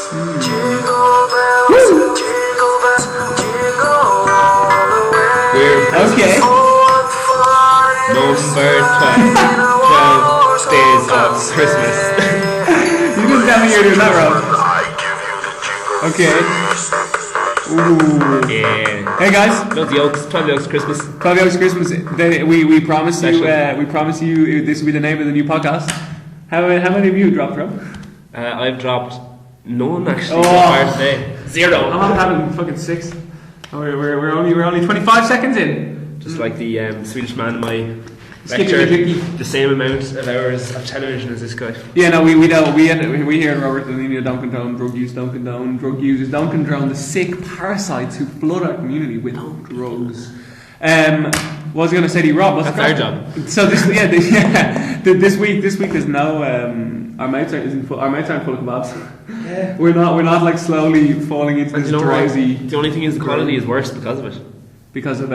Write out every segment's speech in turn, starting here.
Okay. Number 12 days of Christmas. You didn't tell me you were doing that wrong. Okay. Ooh. Yeah. Hey guys. Those yokes. 12 yokes Christmas. 12 Yokes Christmas. We promise you. We promise you this will be the name of the new podcast. How many of you dropped, Rob? I've dropped none actually so far today. 0. I'm having fucking 6. We're only 25 seconds in. Just like the Swedish man in my lecture, the same amount of hours of television as this guy. Yeah, no, we know. We here at Robertinho don't condone drug use, don't condone drug users, don't condone the sick parasites who flood our community with drugs. What was I going to say to you, Rob? That's our job. So this week there's no our mouths aren't full of kebabs. Yeah. We're not like slowly falling into this drowsy. The only thing is the quality is worse because of it. Because of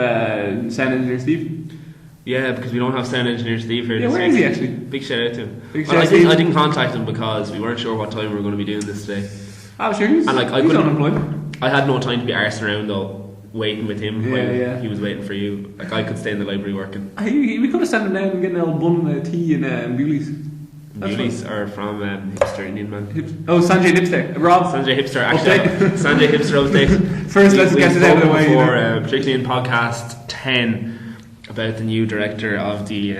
sound engineer Steve. Yeah, because we don't have sound engineer Steve here. Yeah, where is he actually? Big shout out to him. I didn't contact him because we weren't sure what time we were going to be doing this today. Oh, sure. He's unemployed. I had no time to be arsed around though, waiting with him while he was waiting for you. Like I could stay in the library working. We could have sent him down and get an old bun and tea and Bewley's. Bewley's are from Hipster Indian Man. Sanjay Hipster. Rob. Sanjay Hipster, actually. Sanjay Hipster update. First, let's get it out of the way. Particularly in podcast 10, about the new director of the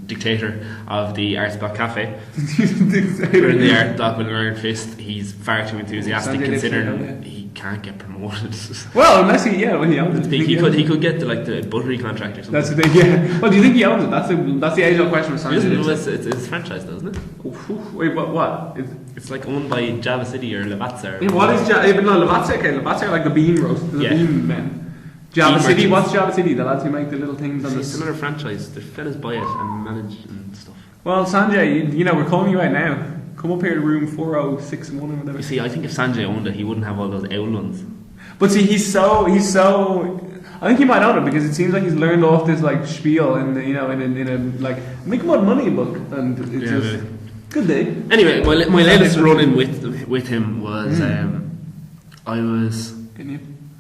dictator of the Arts Block Cafe. We're in the Art Block with an iron fist. He's far too enthusiastic considering he can't get promoted. Well, unless he owns it. He could get the buttery contract or something. That's the thing, yeah. Well, do you think he owns it? That's the age-old question with Sanjay. It's franchise though, isn't it? Wait, what? It's like owned by Java City or Lavazza. Yeah, what is Lavazza? No, Lavazza. Okay, Lavazza are like the bean roast, the bean men. Java City. What's Java City? The lads who make the little things on the. It's another franchise. The fellas buy it and manage and stuff. Well, Sanjay, we're calling you out now. Come up here to room 4061 or whatever. You see, I think if Sanjay owned it, he wouldn't have all those owl ones. But see, he's so. I think he might own it because it seems like he's learned off this like spiel in a like make more money book, and it's just good day. Anyway, my latest run-in with him was I was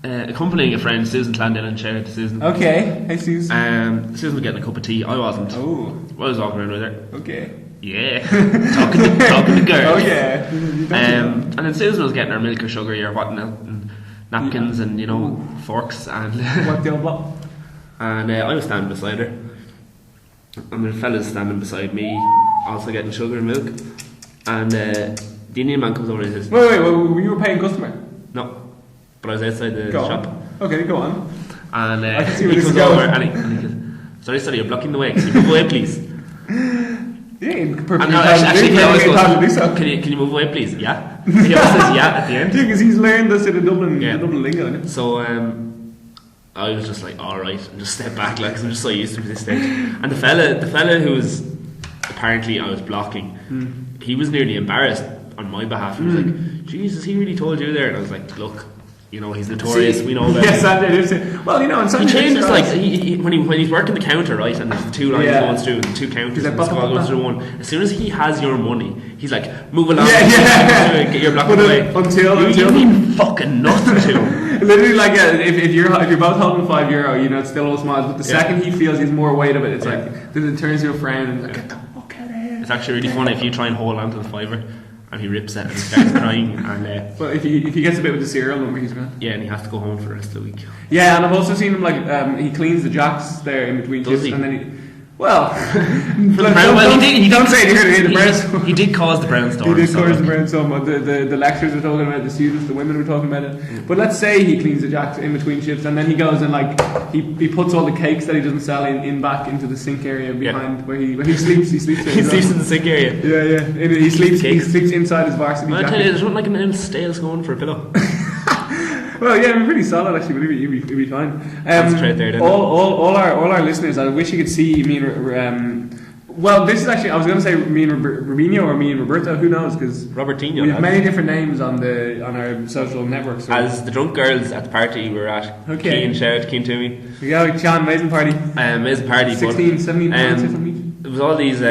accompanying a friend, Susan Clandell, and shout out to Susan. Okay, hey Susan. Susan was getting a cup of tea. I wasn't. Oh, I was walking around with her. Okay. Yeah, talking to girls. Oh yeah. And then Susan was getting her milk or sugar or whatnot, and napkins and forks and what the old block. And I was standing beside her, and the fella's standing beside me, also getting sugar and milk. And the Indian man comes over and says, "Wait, you were paying customer?" No, but I was outside the shop. Okay, go on. And I can see he where this comes is over going. and he goes, "Sorry, you're blocking the way. Can you move away, please?" Yeah, perfectly. And actually, he always goes, "Can you move away, please?" Yeah. He always says yeah at the end. Yeah, because he's learned this in the Dublin lingo. Isn't it? So I was just like, all right, and just step back, like, 'cause I'm just so used to this stage. And the fella who was apparently I was blocking, he was nearly embarrassed on my behalf. He was like, "Jesus, he really told you there?" And I was like, "Look, he's notorious. We know about yes, Sanjay. Well, and Sanjay he changes like when he's working the counter, right, and there's the two lines going through, and the two counters, and the squad goes through one. As soon as he has your money, he's like, "Move along, get your block away." Until you mean fucking nothing to him. Literally, like if you're both holding €5, it's still all smiles. But the second he feels he's more weight of it, it's like then it turns to a frown and like, get the fuck out of here. It's actually really funny if you try and hold on to the fiver. And he rips it and he starts crying. And but if he gets a bit with the serial number, he's gone. Yeah, and he has to go home for the rest of the week. Yeah, and I've also seen him like he cleans the jacks there in between shifts, and then he he don't say it here. He did cause the brown storm. He did cause the brown storm. The lecturers were talking about it, the students, the women were talking about it. But let's say he cleans the jacks in between shifts, and then he goes and like he puts all the cakes that he doesn't sell in back into the sink area behind where he sleeps. He sleeps. He sleeps in the sink area. Yeah. He sleeps inside his varsity jacket. I tell you, there's not like an ounce stales going for a pillow. Well, yeah, it'd be pretty solid actually, but it'd be fine. Straight there, all our listeners, I wish you could see me and well, this is actually, I was going to say me and Robertinho or me and Roberto, who knows, because Robertinho. We have many different names on our social networks. So. As the drunk girls at the party we were at. Okay. Keen, shout out, keen to me. We got Sean, amazing party. Amazing party. 16, 17 pounds something. It was all these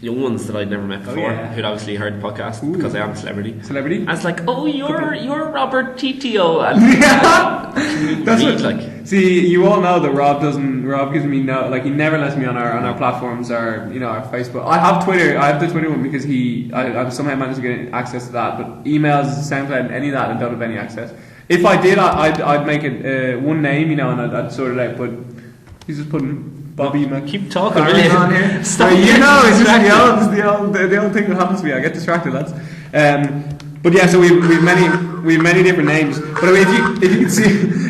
young ones that I'd never met before, who'd obviously heard the podcast because I am a celebrity. And it's like, oh, you're Robert Tito. And that's what, like. See, you all know that Rob gives me no, like, he never lets me on our platforms or, you know, our Facebook. I have Twitter. I have the Twitter one because I've somehow managed to get access to that. But emails, SoundCloud, any of that, I don't have any access. If I did, I'd make it one name, you know, and I'd sort it out. But he's just putting Bobby keep talking on here. Stop. You know, it's just the old thing that happens to me. I get distracted, lads. But yeah, so we've many different names. But I mean, if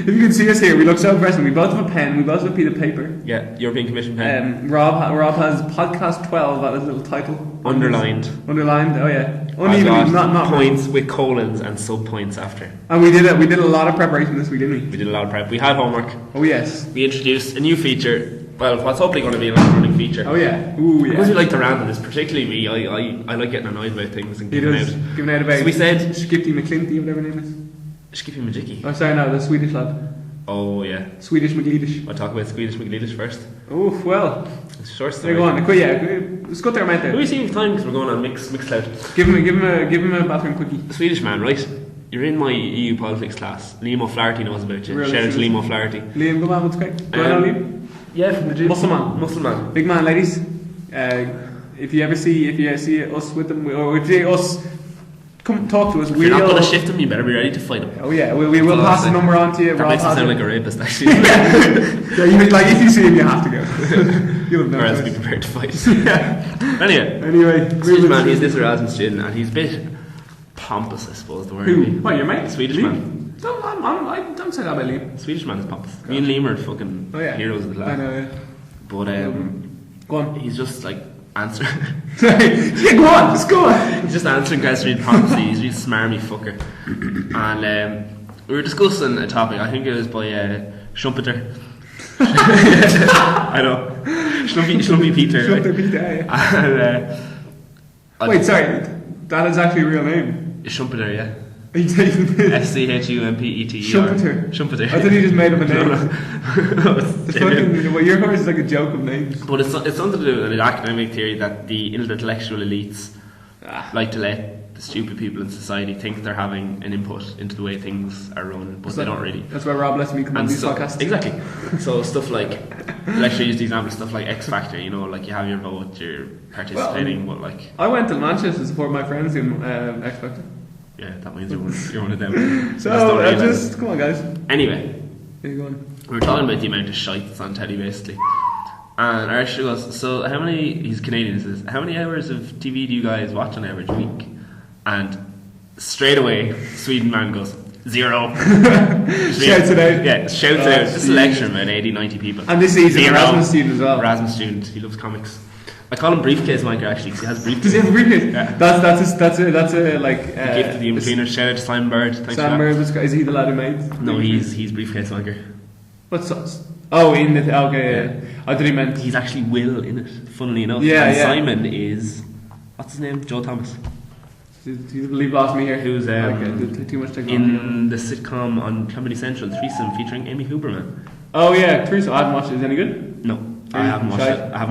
you can see us here, we look so impressive. We both have a pen. We both have a piece of paper. Yeah, European Commission pen. Rob has podcast 12 at his little title. Underlined. Oh yeah. Uneven, not points with colons and sub points after. And we did a lot of preparation this week, didn't we? We did a lot of prep. We had homework. Oh yes. We introduced a new feature. Well, what's hopefully going to be an electronic feature. Oh yeah. Ooh yeah. Because we like to rant on this, particularly me. I like getting annoyed about things and giving out about. So we said Skipty McClinty, whatever her name is. Skippy Majicki. Oh sorry, no, the Swedish lad. Oh yeah. Swedish McLeodish. I'll talk about Swedish McLeodish first. Oh well. It's a short story. Go on. Let's go there, mate. Who are we seeing time because we're going on Mixcloud. Give him a bathroom quickie. The Swedish man, right? You're in my EU politics class. Liam O'Flaherty knows about you. Really? Shout out to Liam O'Flaherty. Liam, good man, what's great? Do I know Liam? Yeah, from the gym. Muscle man. Big man, ladies. If you see us with them, or if you see us, come talk to us. If you're not going to shift him, you better be ready to fight him. Oh yeah, we will pass the number on to you. That makes him sound like a rapist, actually. Yeah, like if you see him, you have to go. You'll have no or else choice. be prepared to fight. Anyway, Swedish man, he's this Erasmus student, and he's a bit pompous, I suppose. The word. Who? What, your mate? Swedish man. I don't say that about Liam. Swedish man is pompous. Me and Liam are fucking heroes of the class. I know, yeah. But go on. He's just like answering. Yeah, go on. Just go on. He's just answering questions pompously. He's a really smarmy fucker. And we were discussing a topic. I think it was by Schumpeter. I know. Schlumpy Peter. Schlumpy Peter. Yeah. And, wait, sorry. That is actually a real name. Schumpeter, yeah. SCHUMPETER. Schumpeter. I thought he just made up a name. No. Well, your course is like a joke of names. But it's something to do with an academic theory that the intellectual elites like to let the stupid people in society think they're having an input into the way things are run, but they don't really. That's why Rob lets me come on these podcasts. Exactly. So stuff like, let's use the example, stuff like X Factor, you know, like you have your vote, you're participating, but like... I went to Manchester to support my friends in X Factor. Yeah, that means you're one of them. So, come on guys. Anyway, here you go on. We were talking about the amount of shite that's on telly basically. And Archie goes, so he's Canadian, says, how many hours of TV do you guys watch on average week? And straight away, Sweden man goes, 0. Shouts it out. Yeah, shouts out. This is a lecture about 80, 90 people. And this is an Erasmus student as well. Erasmus student, he loves comics. I call him briefcase wanker actually because he has a briefcase. Does he have a briefcase? Yeah. That's a like. Gift to the in-betweeners. Shout out to Simon Bird. Thanks Simon Bird, is he the lad who made? No, he's briefcase wanker. What's that? Oh, in the okay. Yeah. I thought he meant he's actually Will in it. Funnily enough. Yeah, and yeah. Simon is what's his name? Joe Thomas. Do you believe lost me here? Who's too much technology in the sitcom on Comedy Central, Threesome featuring Amy Huberman. Oh yeah, Threesome. I haven't watched it. Is it any good? No, I haven't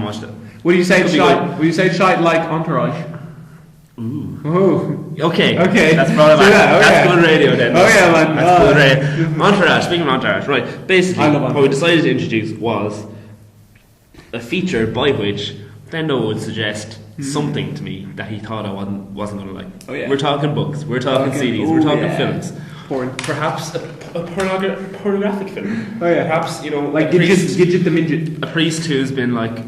watched it. Would you say shite? Would you say shite like Entourage? Ooh. Okay. That's probably that's good radio then. Oh yeah, man. That's good radio. Entourage. Speaking of Entourage, right? Basically, what we decided to introduce was a feature by which Dendinho would suggest something to me that he thought I wasn't going to like. Oh yeah. We're talking books. We're talking CDs. We're talking films. Porn. Perhaps a pornographic film. Oh yeah. Perhaps like Gidget the Midget. A priest who's been like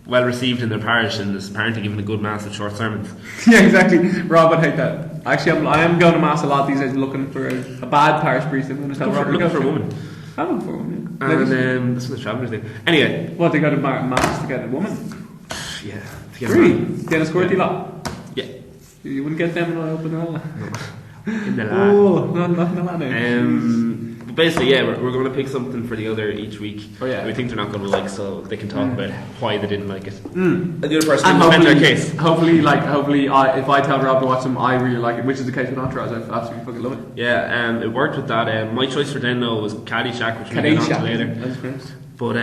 well received in their parish and is apparently given a good mass of short sermons. Yeah, exactly. Rob would hate that. Actually, I am going to mass a lot these days, looking for a bad parish priest. I'm going to tell Rob looking for a woman. I'm looking for a woman. Yeah. And that's what the travellers do. Anyway, what they got to mass to get a woman? Yeah. Really? Get a squirty lot? Yeah. You wouldn't get them up in the la. In the la. Oh, not in the la now. But basically, yeah, we're going to pick something for the other each week. Oh yeah. We think they're not going to like, so they can talk about why they didn't like it. And the other person can defend their case. Hopefully, if I tell Rob to watch them, I really like it, which is the case with Entourage. I absolutely fucking love it. Yeah, it worked with that. My choice for Dendinho was Caddyshack, which we'll get on to later. That's great. But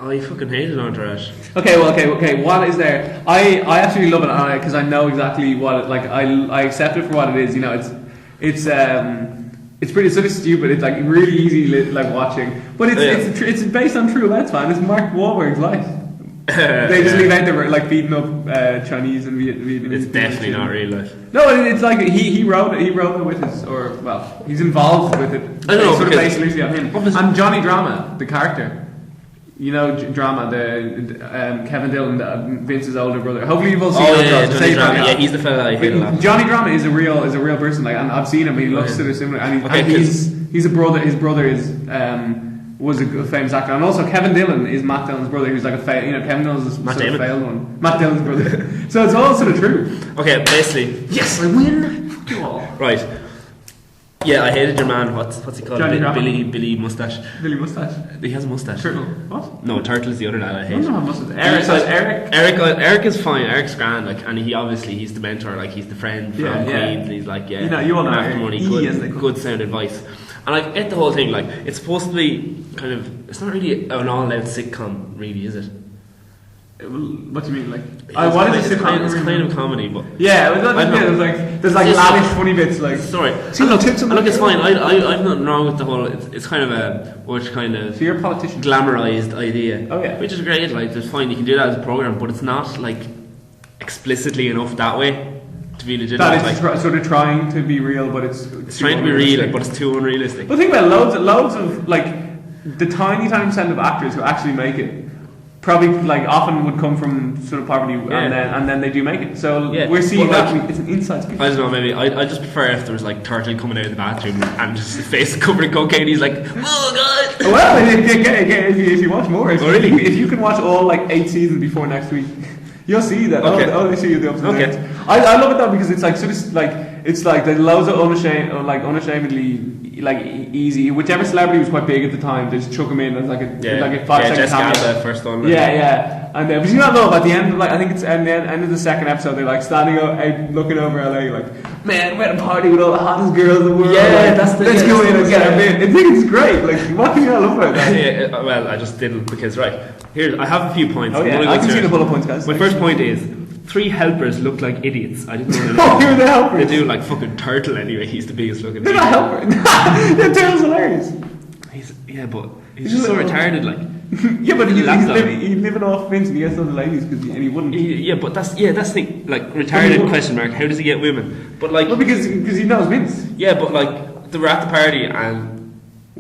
I fucking hated Entourage. Okay. What is there? I absolutely love it because I know exactly what it, like. I accept it for what it is. You know, it's pretty sort of stupid. It's like really easy like watching, but it's based on true events, man. It's Mark Wahlberg's life. They just leave out there like beating up Chinese and Vietnamese. It's definitely not real life. No, it's like he wrote it with his, or well, he's involved with it. I don't know, sort of based loosely on him. And Johnny Drama, the character. You know, Drama, the Kevin Dillon, Vince's older brother. Hopefully you've all seen Johnny Drama. Yeah, he's the fella I hate a lot. Johnny Drama is a real person, like, and I've seen him. He looks sort of similar, and he's a brother. His brother was a famous actor, and also Kevin Dillon is Matt Dillon's brother. Who's like Kevin Dillon's a sort of failed one. Matt Dillon's brother. So it's all sort of true. Okay, basically, yes, I win. Fuck you all. Right. Yeah, I hated your man. What's he called? Billy Mustache. Billy Mustache. He has a mustache. Turtle. What? No, Turtle is the other lad I hate. I don't know how mustache. Eric is fine. Eric's grand. Like, and he's the mentor. Like, he's the friend from Queens. He's like, you know, you all know after money, good sound advice. And like, get the whole thing. Like, it's supposed to be kind of. It's not really an all-out sitcom, really, is it? What do you mean, like? What is it? It's kind of comedy, but there's like lavish funny bits, like. Sorry, look, it's fine. I've nothing wrong with the whole. It's kind of a So you're a politician. Glamorized idea. Oh yeah. Which is great. Like, it's fine. You can do that as a program, but it's not like explicitly enough that way to be legitimate. That is like, sort of trying to be real, but it's trying to be real, but it's too unrealistic. But think about loads of like the tiny percent of actors who actually make it. Probably like often would come from sort of poverty, and then they do make it. So we're seeing that it's an inside scoop. I don't know. Maybe I just prefer if there was like Turtle coming out of the bathroom and just his face covered in cocaine. He's like, oh god. Well, if you watch more, if you can watch all like 8 seasons before next week, you'll see that. Okay. I'll show you the ups and downs. I love it though because it's like sort of like it's like there's loads of unashamedly like easy. Whichever celebrity was quite big at the time, they just chuck him in as like a 5-second cameo. First one. And but you don't know at the end of like I think it's at the end of the second episode they're like standing out looking over LA like, man, we're at a party with all the hottest girls in the world. Yeah, let's go in and get them in. I think it's great. Like, what can you love about that? Well, I just didn't because here I have a few points. Oh yeah, I can see the bullet points, guys. My first point is 3 helpers look like idiots. I didn't know that. Who are the helpers? They do, like fucking Turtle anyway. He's the biggest looking. They're not helpers. That Turtle's hilarious. But he's just so retarded, like. Yeah, but he's living off Vince and he gets those ladies and he wouldn't. But that's the thing. Like, retarded question mark. How does he get women? But like, well, because he knows Vince. Yeah, but like they were at the party and.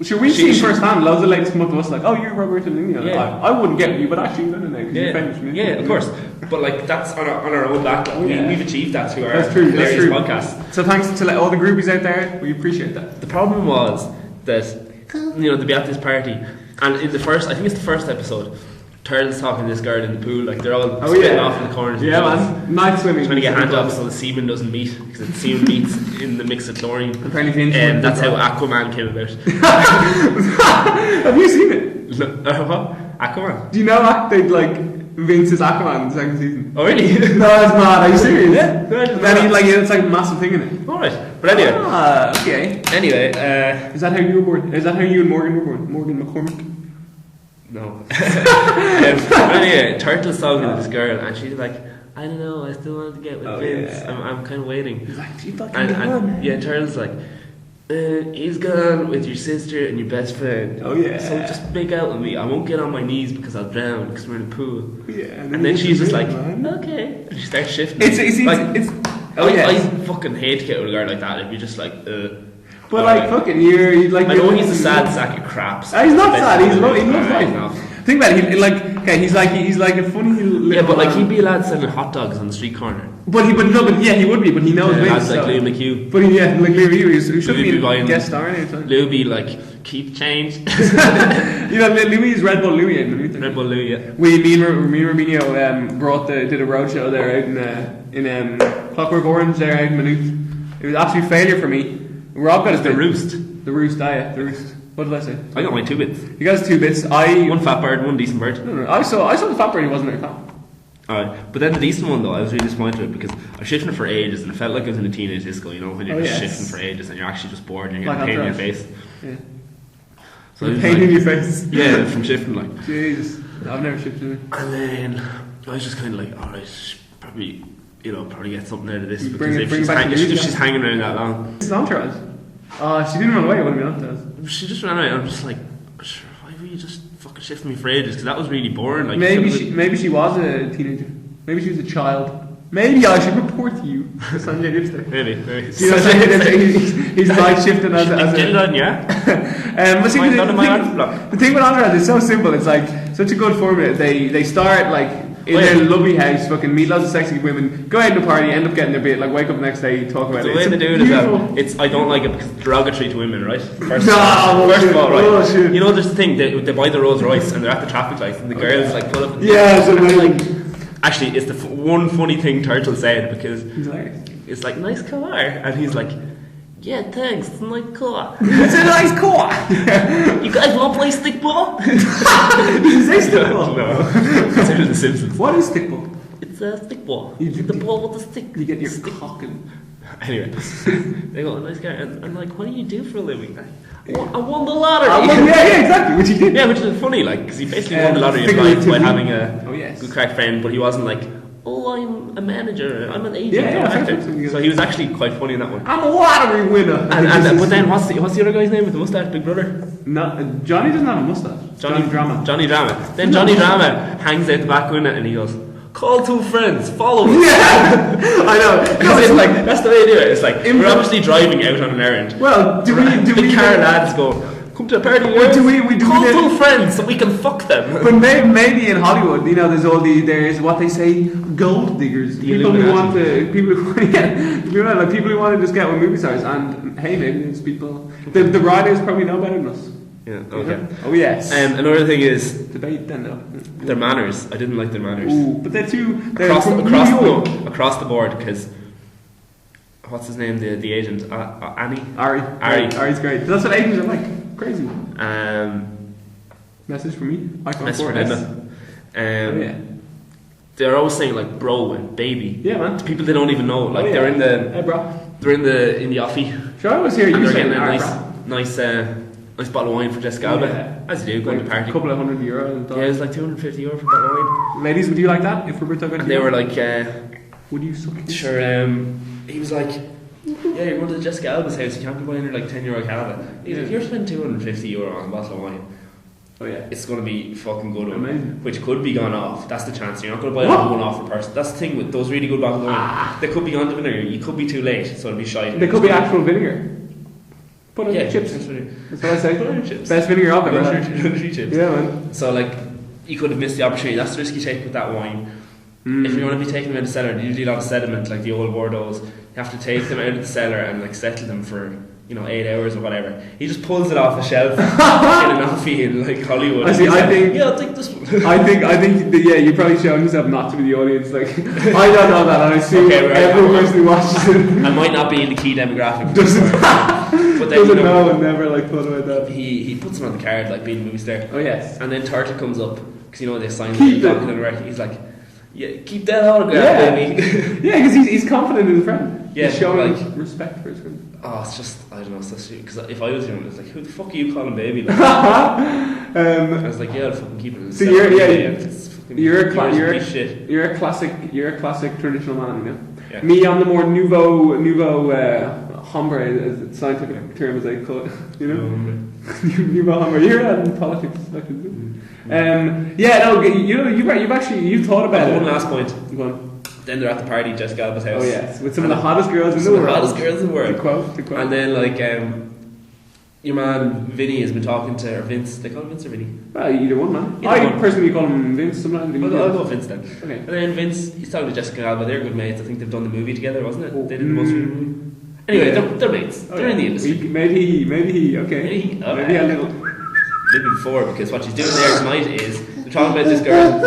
Sure, we've seen firsthand loads of ladies come up to us like, oh, you're Robertinho. Yeah. I wouldn't get you, but actually, no, you're famous. Yeah, of course. But like, that's on our own back. We've achieved that through our hilarious podcast. So thanks to all the groupies out there. We appreciate that. The problem was that they'd be at this party, and in the first, I think it's the first episode, Turtle's talking to this girl in the pool, like they're all spitting off in the corners. Yeah, man. Night swimming. Trying to get hand jobs so the semen doesn't meet, because the semen meets in the mix of chlorine. Apparently, that's how Aquaman came about. Have you seen it? What? Aquaman? Do you know they like Vince's Aquaman in the second season? Oh really? No, it's mad. Are you serious? Yeah. Then it's like a massive thing in it. Alright. But anyway. Okay. Anyway, is that how you were born? Is that how you and Morgan were born? Morgan McCormick? No. But anyway, Turtle's talking to this girl and she's like, I don't know, I still want to get with Vince. Yeah. I'm kind of waiting. He's like, you fucking gone. Yeah, Turtle's like, he's gone with your sister and your best friend. Oh yeah. So just make out with me. I won't get on my knees because I'll drown because we're in a pool. Yeah. And then she's just like, okay. And she starts shifting. I fucking hate to get with a girl like that. If you're just like, But like fucking, you're like. I know he's a sad sack of crap. He's not sad. He loves life. Think about it. He's like a funny little. Yeah, but like he'd be a lad selling hot dogs on the street corner. He would be. But he knows Vince. Lads like Lou McHugh. But like Lou McHugh, he should be a guest star anytime. Lou be like, keep change. Louis is Red Bull Louis. Red Bull Louis, yeah. Me and Robertinho did a roadshow there out in Clockwork Orange there out in Maynooth. It was an absolute failure for me. Rob got his The Roost. The Roost, the Roost. What did I say? I got my 2 bits. You got his 2 bits. One fat bird, one decent bird. No. I saw the fat bird. He wasn't very fat. Alright, but then the decent one though, I was really disappointed with because I was shifting it for ages and it felt like I was in a teenage disco. You know, when you're just shifting for ages and you're actually just bored and you're getting pain in your face. So pain in your face. Yeah, from shifting like. Jesus. I've never shipped it. And then I was just kind of like, alright, probably, probably get something out of this, because Bring if she's hanging around that long. It's an Entourage. She didn't run away, it would have been Entourage. She just ran away. I'm just like, why were you just fucking shifting me for ages? Because that was really boring. Like, maybe she was a teenager. Maybe she was a child. Maybe I should report to you, Sanjay Dipster. Maybe. Sanjay Dipster, he's night shifting as a... The thing with Entourage is so simple. It's like such a good formula. They start like in their lovely house, fucking meet lots of sexy women, go out to a party, end up getting their bit, like wake up the next day, talk about it. The way they do it is I don't like it because it's derogatory to women, right? First of all, right? There's the thing, they buy the Rolls Royce and they're at the traffic lights and the girls like pull up. Actually, it's the one funny thing Turtle said, because it's like, nice car, and he's like, yeah, thanks, it's a nice car. It's a nice car. You guys want to play stickball? Did you say stickball? No. It's out of The Simpsons. What is stickball? It's a stickball. You get the ball with the stick. You get your cock in. Anyway, they got a nice car, and I'm like, what do you do for a living? I won the lottery. Yeah, exactly, which he did. Yeah, which is funny, like, because he basically won the lottery in life by having a good crack friend, but he wasn't like, I'm a manager, I'm an agent, I'm an actor. So he was actually quite funny in that one. I'm a lottery winner. But then what's the other guy's name with the mustache? Big Brother? No, Johnny doesn't have a mustache. Johnny Drama. Johnny Drama. Then Johnny Drama hangs out the back window and he goes, call two friends, follow us. Yeah, I know. It's like, that's the way they do it. It's like, we're obviously driving out on an errand. Well, do we car lads go, come to a party, call two friends so we can fuck them. But maybe in Hollywood, there's there's what they say, gold diggers. People who want to just get with movie stars, and hey, maybe there's people. The writers probably know better than us. Yeah. Okay. Oh yes. Another thing is debate. Then their manners. I didn't like their manners. Ooh, but they're across the board, because. What's his name? The agent, Ari. Ari's great. That's what agents are like. Crazy. Message for me. Message for Linda. They're always saying like bro and baby. Yeah, man. To people they don't even know. Like they're in the. Hey, bro. They're in the offie. Sure, I was here. They're getting a nice bottle of wine for Jessica Alba. As you do, going to party. A couple of €100. Yeah, it was like €250 for a bottle of wine. Ladies, would you like that if Roberto got? And they were like, would you suck? Sure. He was like, yeah, you're going to Jessica Alba's house, you can't be buying her like €10 Cava. He's like, you're spending €250 on a bottle of wine. Oh yeah. It's going to be fucking good one. Amazing. Which could be gone off. That's the chance. You're not going to buy one off per person. That's the thing with those really good bottles of wine. They could be on the vinegar. You could be too late, so it'll be shite. They could be actual vinegar. Put on chips. That's what I say. Put on chips. Best vinegar I've ever had. Chips. Yeah, man. So like, you could have missed the opportunity. That's the risk you take with that wine. If you're going to be taking them out of the cellar, usually a lot of sediment, like the old Bordeaux's, you have to take them out of the cellar and like settle them for 8 hours or whatever. He just pulls it off the shelf in an offie in like Hollywood. I think I'll take this one. I think you're probably showing yourself not to be the audience. Like I don't know that, and I see every person who watches it. I might not be in the key demographic. Doesn't know and never like thought about that. He puts them on the card like being a movie star. Oh yes. And then Turtle comes up because they signed the document. He's like, yeah, keep that autograph, baby. Yeah, because he's confident in his friend. Yeah, he's showing respect for his friend. Oh, it's just, I don't know, because if I was young, it's like, who the fuck are you calling baby? Like, I was like, yeah, I'll fucking keep it. So you're a classic traditional man, Yeah. Me, I'm the more nouveau hombre, as the scientific term as they call it, nouveau hombre. You're in politics, you've thought about it. One last point. Go on. Then they're at the party, Jessica Alba's house. Oh yes, with some of the hottest girls in the world. To quote. And then like your man Vinny has been talking to, or Vince. They call him Vince or Vinny? Well, either one, man. I personally call him Vince. Sometimes I'll go Vince then. Okay. And then Vince, he's talking to Jessica Alba. They're good mates. I think they've done the movie together, wasn't it? They did the most recent movie. Anyway, they're mates. They're in the industry. Maybe he. Okay. Maybe a little. Maybe before, because what she's doing there tonight is they're talking about this girl.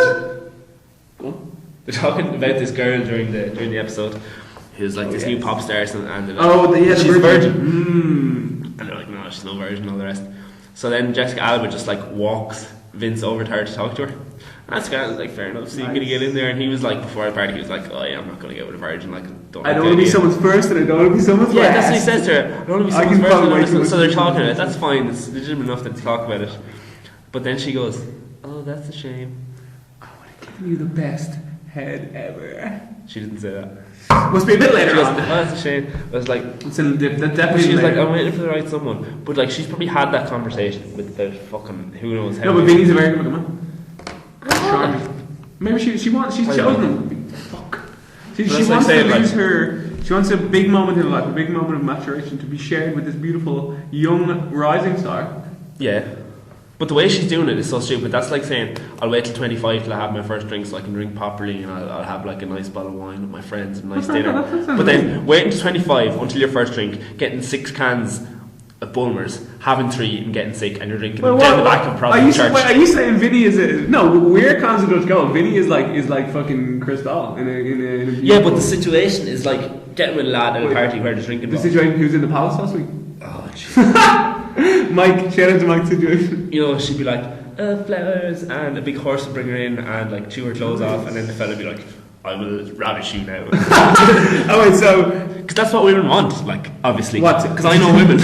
They're talking about this girl during the episode, who's like this new pop star, and they're like, she's a virgin. And they're like, no, she's no virgin, and all the rest. So then Jessica Alba just like walks Vince over to her to talk to her. And that's kind of like fair enough. So you're gonna get in there, and he was like, before the party, he was like, oh yeah, I'm not gonna get with a virgin. Like, I don't want to be someone's first, and I don't want to be someone's last. Yeah, that's what he says to her. I don't want to be someone's first. So they're talking about it. That's fine. It's legitimate enough to talk about it. But then she goes, oh, that's a shame. giving you the best head ever. She didn't say that. Must be a bit later on. Oh, that's a shame. I was like, it's definitely. She was later. like, I'm waiting for the right someone. But like, she's probably had that conversation with about fucking who knows how. No, but Vinny's a very good looking man. Charming. Maybe she's chosen him. Fuck. She wants to lose her. She wants a big moment in her life, a big moment of maturation to be shared with this beautiful young rising star. Yeah. But the way she's doing it is so stupid. That's like saying, I'll wait till 25 till I have my first drink so I can drink properly, and I'll have like a nice bottle of wine with my friends and a nice dinner. But then waiting till 25 until your first drink, getting 6 cans of Bulmers, having 3 and getting sick, and you're drinking down the back of Protestant church. Are you saying Vinny is no? We're cons of Dutch Gold. Vinny is like fucking Cristal in a yeah, but the situation is like getting with a lad at a party where they're drinking. The situation who's in the palace last week. Oh, jeez. Mike, shout out to Mike's situation. You know, she'd be like, flowers, and a big horse would bring her in and like chew her clothes off, and then the fella would be like, I will ravish you now. Oh wait, so because that's what women want, like obviously. What? Because I know women.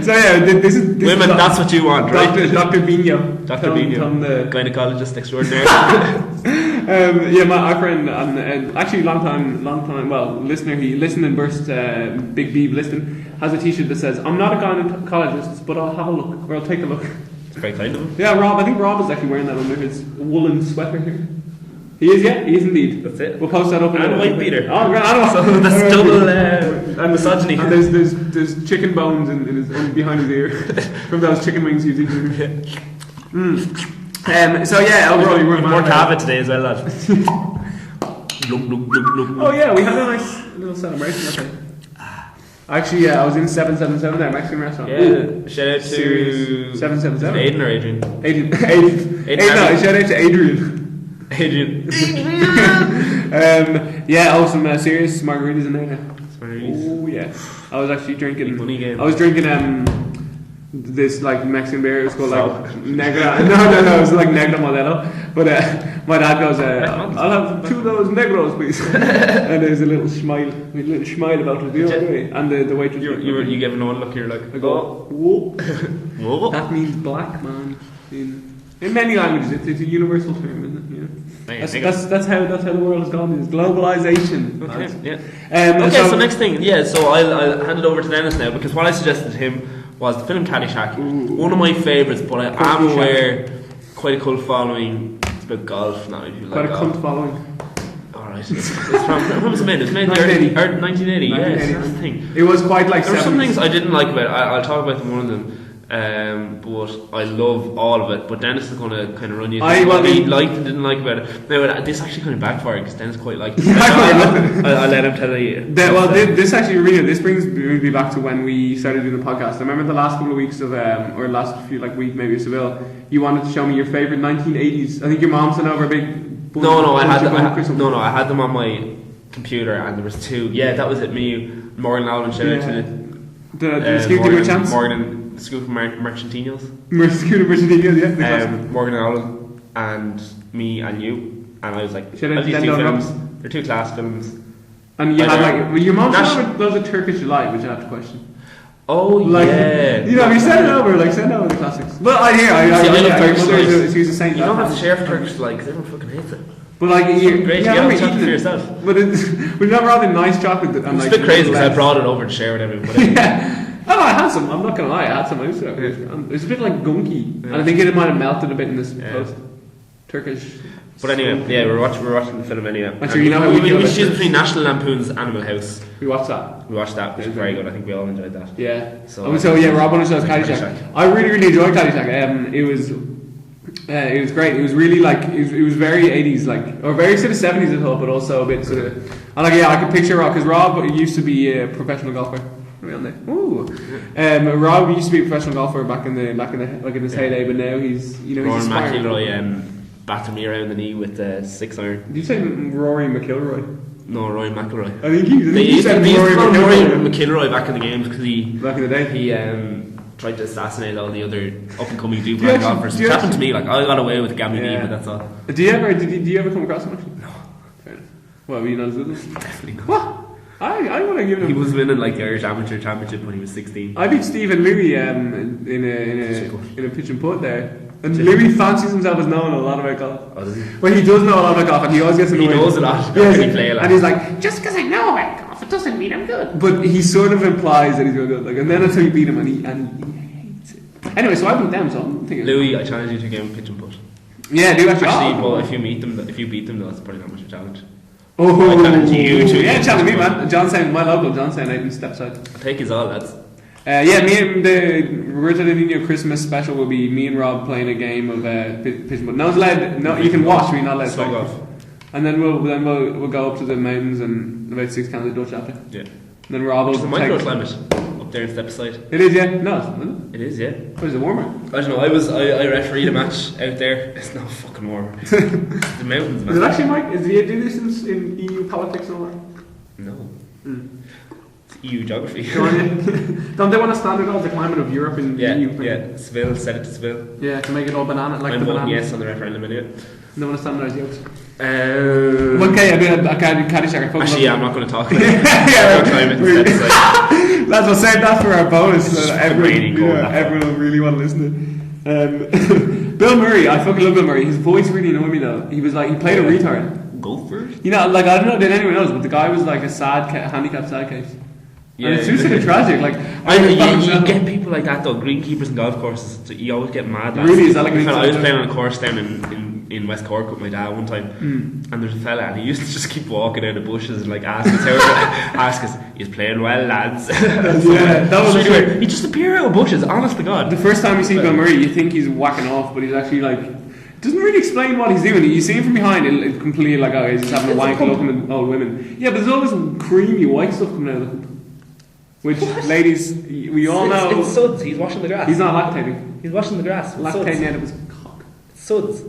So yeah, this is women. That's what you want, right? Dr. Bino. Dr. Bino, the gynecologist extraordinaire. Yeah, our friend, actually long time, well, listener. He listened and burst. Big Beeb listening. Has a T-shirt that says, "I'm not a gynecologist, but I'll have a look, or I'll take a look." It's very kind of him. Yeah, Rob. I think Rob is actually wearing that under his woolen sweater here. He is, yeah, he is indeed. That's it. We'll post that up. And a white beater. Oh, God, I don't know. So that's double misogyny. And there's chicken bones in his behind his ear from those chicken wings he's eating. So yeah, overall, you were more cava today as well, lad. Oh yeah, we had a nice little celebration. I think. Actually, yeah, I was in 777 there, Mexican restaurant. Yeah, ooh. Shout out to 777. Aiden or Adrian? Aiden. Shout out to Adrian. Yeah, some serious margaritas in there now. Oh yeah, I was actually drinking. I was drinking this like Mexican beer. It was called like Negra. No, it was like Negra Modelo. But my dad goes, I'll have 2 of those Negros, please. And there's a little smile about it. Anyway. And the waitress. You give an one look. You're like, I go, whoa. Whoa. That means black man in many languages. It's a universal term, isn't it? You know? That's how the world has gone. Is globalization. Okay. Yeah. So next thing. Yeah. So I'll hand it over to Dennis now, because what I suggested to him was the film Caddyshack. One of my favourites, but I am aware quite a cult following. It's about golf now. If you like quite a cult following. Alright. It's from when was it made? It was made 1980. Yeah. That's the thing. It was quite like. There were some things I didn't like about it. I'll talk about one of them. But I love all of it. But Dennis is going to kind of run you through what he liked and didn't like about it. Now, this actually kind of backfired because Dennis quite liked it. I'll let him tell you. This actually this brings me back to when we started doing the podcast. I remember the last couple of weeks of, or last few week maybe of Seville. You wanted to show me your favourite 1980s. I think your mom sent over a big. I had them on my computer, and there was 2. Yeah, that was it. Me, Morgan Allen. Shout out to the Scoop Give Me a Chance. Morgan. Scoop Merchantinos. Yeah. Morgan and Allen and me and you, and I was like, these 2 films. They're 2 class films. And you had your mom loves a Turkish delight, which I have to question. Oh yeah. You know, if you send it over, send over the classics. Well, I love Turkish delight. She's a saint. You don't have to share for Turkish delight because everyone fucking hates it. But you're great. You have chocolate for yourself. But we've never had a nice chocolate. It's a bit crazy because I brought it over to share with everyone. Yeah. Oh, I had some. I'm not gonna lie. I had some. It's a bit like gunky, and I think it might have melted a bit in this post. Turkish. But anyway, yeah, we're watching the film anyway. Actually, you know how we choose between National Lampoon's Animal House. We watched that, which is very good. I think we all enjoyed that. Yeah. So yeah, Rob wanted to show us Caddyshack. I really enjoyed Caddyshack. It was great. It was really it was very 80s or very sort of 70s I thought, but also a bit sort of. And I could picture Rob because Rob used to be a professional golfer. Ooh. Rob used to be a professional golfer back in his heyday, but now he's Rory McIlroy battered me around the knee with the 6-iron. Did you say Rory McIlroy? No, Rory McIlroy. I think he said Rory McIlroy back in the games because back in the day he tried to assassinate all the other up and coming Dubh golfers. It happened to me. I got away with Gabby Knee, but that's all. Did you ever come across him actually? No. Fair enough. Well, were you not as good as him? Definitely not. What? I would have given him. He was winning the Irish Amateur Championship when he was 16. I beat Stephen Louis in a pitch and putt there. And Louis fancies himself as knowing a lot about golf. Oh, does he? Well, he does know a lot about golf, and he always gets annoyed. He knows a lot. Yes, He play a lot. and he's like, just because I know about golf, it doesn't mean I'm good. But he sort of implies that he's real good. Like, and then until you beat him, and he hates it. Anyway, so I beat them, so I'm thinking. Louis, I challenge you to a game of pitch and putt. Yeah, do actually. Well, if you beat them, that's probably not much of a challenge. Oh, I challenge you to. Yeah, challenge me, man. Johnson, my local Johnson, Aidan Stepside. I'll take his all, lads. Yeah, me and the Roberto Dendinho Christmas special will be me and Rob playing a game of pitch and putt. No one's allowed. No, you can watch, but you're not allowed to play. And then we'll go up to the mountains and about 6 cans of Dutch after. Yeah. And then Rob will take... It's a microclimate up there in Stepside. It is, yeah. No, it is, yeah. What is it, warmer? I don't know. I refereed a match out there. It's not fucking warm. It's the mountains, man. Is it actually, Mike? Do you do this in EU politics and all that? No. It's EU geography. Don't they want to standardise the climate of Europe in the EU? Yeah, Seville, set it to Seville. Yeah, to make it all banana, like I'm the voting banana. yes on the referendum anyway. They want to standardise yokes. Okay, I mean, Caddyshack. Actually, yeah, I'm not going to talk about climate instead. Lads, we'll save that for our bonus. So everyone will really want to listen to it. Bill Murray, I fucking love Bill Murray. His voice really annoyed me though. He was like, he played a retard. Go first. You know, like I don't know if anyone knows, but the guy was like a handicapped sad case. Yeah, and it's just sort of tragic. Like, you get people like that though. Greenkeepers and golf courses, so you always get mad. Really, is that like? I was playing on a course down in West Cork with my dad one time, and there's a fella, and he used to just keep walking out of the bushes and like ask us, "He's playing well, lads." Yeah, that was weird. He just appear out of bushes. Honest to God. The first time you see Bill Murray, you think he's whacking off, but he's actually like. Doesn't really explain what he's doing. You see him from behind, it's completely like, oh, he's just having a wank looking at old women. Yeah, but there's always creamy white stuff coming out of him. Which, ladies, we all know. It's suds. He's washing the grass. He's not lactating. He's washing the grass. Lactating out of his cock. It's suds.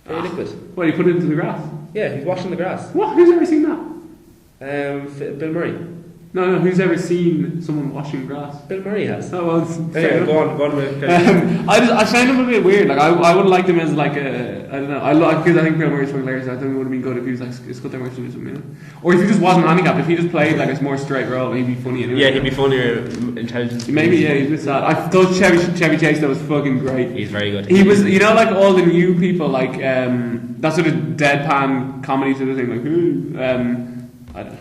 Very liquid. What, he put it into the grass? Yeah, he's washing the grass. What? Who's ever seen that? Bill Murray. No, who's ever seen someone washing grass? Bill Murray has. Oh, well, anyway, go on with I find him a bit weird. Like, I would have liked him as like a, I don't know, because I think Bill Murray's fucking hilarious. I think it would have been good if he was like Scott Emerson or something, you know? Or if he just wasn't handicapped, if he just played like a more straight role, he'd be funny anyway. Yeah, he'd be funnier, intelligent. Maybe, yeah, he's a bit sad. I thought Chevy Chase, that was fucking great. He's very good. He was, you know, like all the new people, like, that sort of deadpan comedy sort of thing, like, I don't know.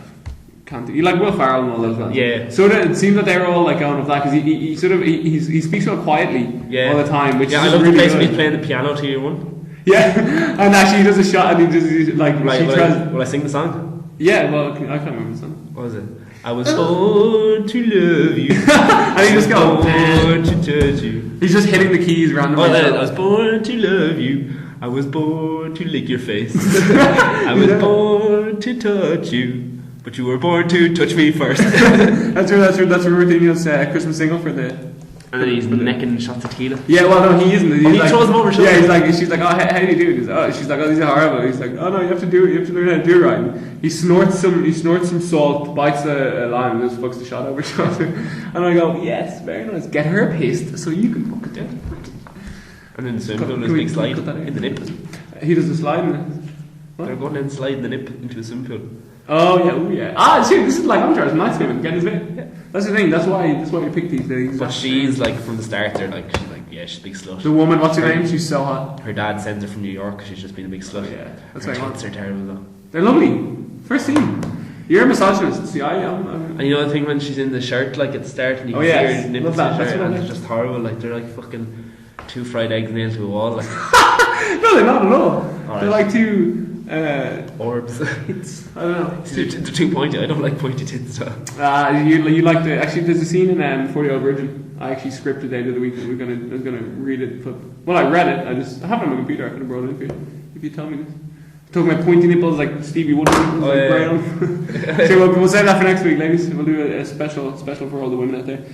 You like Will Ferrell and all those guys. Yeah. So it seems that they're all like going with that because he sort of he speaks so quietly all the time. Which I is love really the place when good. he's playing the piano to you one. Yeah, and actually he does a shot and he does like. Will I sing the song? Yeah, well I can't remember the song. What was it? I was born to love you. And he just goes. Born to touch you. He's just hitting the keys randomly. I was born to love you. I was born to lick your face. I was born to touch you. But you were born to touch me first. That's Robertinho's Christmas single for the. And then he's necking shots of tequila. Yeah, well, no, he isn't. He like, throws them over shoulder. Yeah, she's like, oh, how do you do it? She's like, oh, these are horrible. He's like, oh no, you have to learn how to do it right. He snorts some salt, bites a lime, and just fucks the shot over shoulder. And I go, yes, very nice. Get her pissed so you can fuck it down. And then the swimming pool, there's a big slide in the nip. He does the slide in it. They're going down and sliding the nip into the swimming pool. Oh yeah. See, this is like Entourage. Nice women, get his bit. Yeah. That's the thing. That's why we picked these things. But she's like from the start. She's a big slut. The woman, what's her name? She's so hot. Her dad sends her from New York. She's just been a big slut. Yeah, that's her tits are terrible though. They're lovely. First scene. You're a misogynist. See, I am. And you know the thing when she's in the shirt, like at the start, and you can see her nipples in the shirt, and it's just horrible. Like they're like fucking 2 fried eggs nailed to a wall. Like no, they're not at all. They're like 2. Orbs. I don't know. They're too pointy. I don't like pointy tits. So. You like the actually? There's a scene in 40-Year-Old Virgin. I actually scripted it the other week. I was gonna read it. Well, I read it. I have it on my computer. I could have brought it in for you if you tell me this. Talking about pointy nipples like Stevie Wonder nipples, like brown. So we'll save that for next week, ladies. We'll do a special for all the women out there.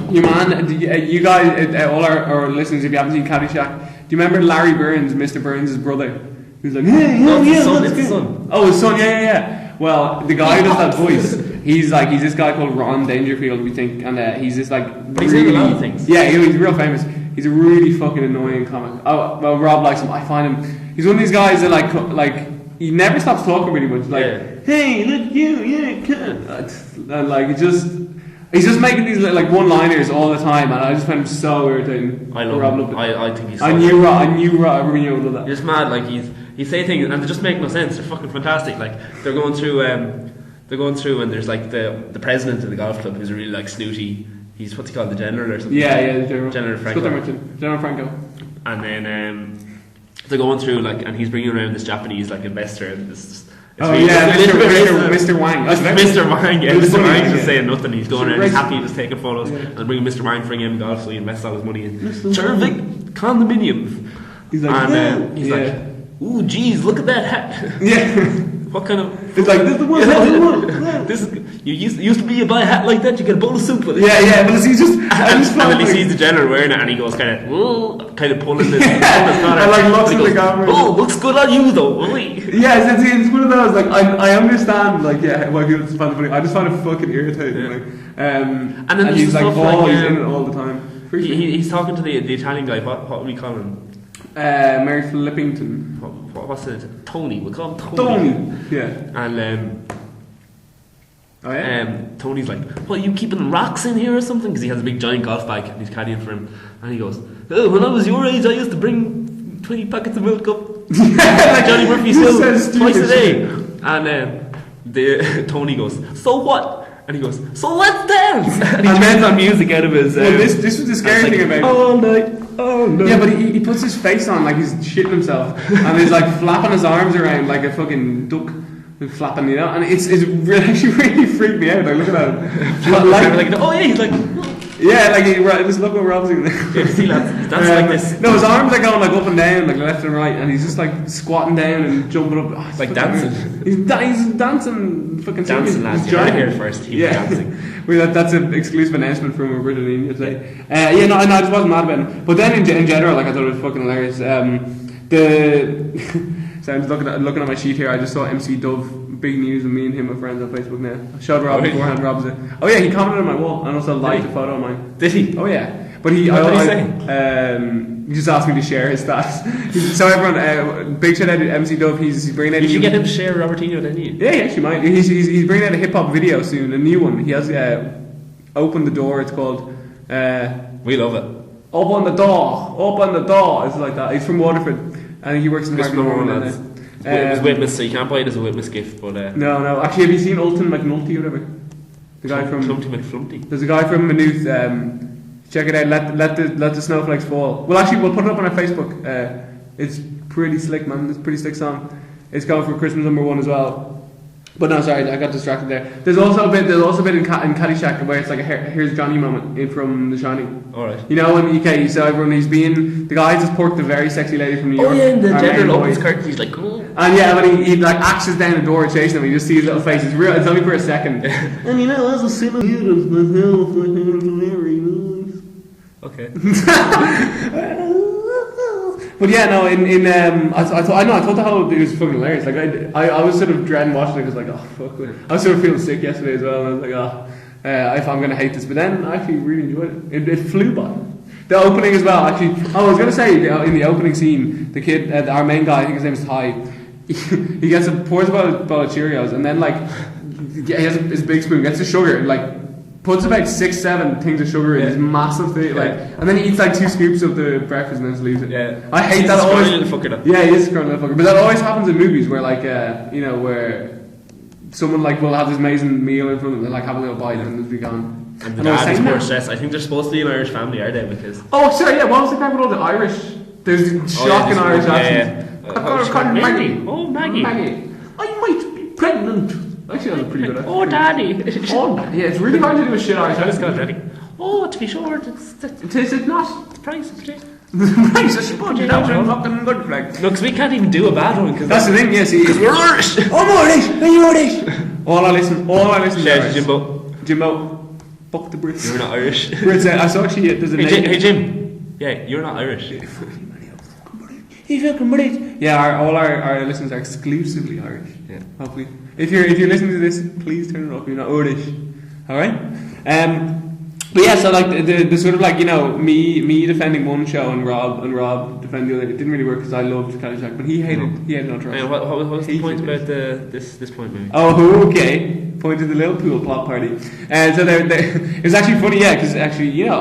You guys, all our listeners, if you haven't seen Caddyshack, do you remember Larry Burns, Mr. Burns' brother? He was like, it's his son. Oh, his son, yeah. Well, the guy who does that voice, he's this guy called Ron Dangerfield, we think, and he's this like. But he's in a lot of things. Yeah, he's real famous. He's a really fucking annoying comic. Oh, well, Rob likes him. I find him. He's one of these guys that like he never stops talking really much. Like, hey, look you, yeah, and like it just. He's just making these like one-liners all the time, and I just find him so irritating. I love him. I think he's. I knew Robertinho would do that. He's mad. Like he say things and they just make no sense. They're fucking fantastic. Like they're going through, and there's like the president of the golf club who's really like snooty. He's what's he called, the general or something. Yeah, the general. General Franco. And then they're going through like, and he's bringing around this Japanese like investor. And Mr. Wang. Mr. Wang, yeah. Mr. Wang's just saying nothing. He's going around, he's happy, just taking photos, and bringing Mr. Wang for him golf, so he invests all his money in terrific condominiums. He's like, like, ooh, geez, look at that hat. Yeah. What kind of? It's like, this is the one. This is used to be you buy a hat like that, you get a bowl of soup with it. Yeah, but he's just. And then he sees the general wearing it, and he goes kind of pulling this. I like looks at the camera. Oh, looks good on you though. Yeah, it's one of those. Like I understand. Like why people find it funny. I just find it fucking irritating. Yeah. Like, and then he's like, he's in it all the time. He's talking to the Italian guy. What would we call him? Mary Flippington. What's it? Tony. We'll call him Tony. Yeah. And Tony's like, "What, are you keeping rocks in here or something?" Because he has a big giant golf bag and he's caddying for him. And he goes, "Oh, when I was your age, I used to bring 20 packets of milk up like Johnny Murphy's Hill twice a day." And Tony goes, "So what?" And he goes, "So let's dance!" And he turns on music out of his... well, this was the scary thing about it. All night. Yeah, but he puts his face on like he's shitting himself. And he's like flapping his arms around like a fucking duck. Flapping, you know? And it's actually really freaked me out. Like, look at that. He's like... Yeah, like just look what Rob's doing. See, that's like this. No, his arms are going like up and down, like left and right, and he's just like squatting down and jumping up. Oh, like dancing. He's dancing, fucking dancing, lads. He's giant here first. He's dancing. Well, that's an exclusive announcement from Robertinho today. I just wasn't mad about him. But then in general, like I thought it was fucking hilarious. So I'm just looking at my sheet here. I just saw MC Dubh. Big news, and me and him are friends on Facebook now. I showed Rob beforehand. Rob's it. Oh yeah, he commented on my wall and also liked a photo of mine. Did he? Oh yeah. But he. What did he say? He just asked me to share his stats. So everyone, big shout out to MC Dubh. He's bringing out. You should get him to share Robertinho, then you. Yeah, he actually might. He's bringing out a hip hop video soon, a new one. He has Open the Door. It's called. We love it. Open the door. It's like that. He's from Waterford, and he works in marketing. It was Witness, so you can't buy it as a Witness gift, but... No. Actually, have you seen Ulton McNulty or whatever? The guy from... Clumpty McFlumpty. There's a guy from Maynooth. Check it out. Let the snowflakes fall. Well, actually, we'll put it up on our Facebook. It's pretty slick, man. It's a pretty slick song. It's going for Christmas #1 as well. But no, sorry, I got distracted there. There's also a bit in Caddyshack where it's like a here's Johnny moment from The Shining. Alright. You know, when you saw everyone, the guy just porked the very sexy lady from New York. Oh yeah, and the general opens curtain, he's like, oh. And yeah, when he like axes down the door chasing him, you just see his little face. It's real. It's only for a second. And you know, as a sinner, okay. But yeah, no. I thought the whole it was fucking hilarious. Like I was sort of dreading watching it because like, oh fuck. I was sort of feeling sick yesterday as well, and I was like, if I'm gonna hate this, but then I actually really enjoyed it. It flew by. The opening as well. Actually, I was gonna say in the opening scene, the kid, our main guy, I think his name is Ty. He gets pours a bowl of Cheerios, and then like he has his big spoon, gets the sugar, and like puts about 6-7 things of sugar in this massive thing, like, and then he eats like 2 scoops of the breakfast and then just leaves it. Yeah, I hate that always. Yeah, he is a scrawny little fucker, but that always happens in movies where like where someone like will have this amazing meal in front of them, like have a little bite and then just be gone. And the dad is poor stress. I think they're supposed to be an Irish family, are they? Because what was the guy with all the Irish? There's shocking Irish accents. Maggie. Oh, Maggie. I might be pregnant. Actually, that was pretty good. Oh, Daddy. Yeah, it's really hard to do a shit Irish accent. Daddy. Oh, to be sure, it's not. The price of it. The price is fucking fucking good flag. No, because we can't even do a bad one. Cause that's the thing. Yes, we're Irish. I'm Irish. You're Irish. All I listen. Yeah, Jimbo. Fuck the Brits. You're not Irish. Brits. I saw actually there's a name. Hey Jim. Yeah, you're not Irish. He's fucking British. Yeah, all our listeners are exclusively Irish. Yeah. Hopefully, if you're listening to this, please turn it off. You're not Irish. All right. But yeah, so like the sort of like, you know, me defending one show and Rob defending the other, it didn't really work because I loved Caddyshack, but he hated Entourage. What was the point about this point movie? Oh, okay. Point to the Liverpool plot party. So it was actually funny, yeah, because actually, you know,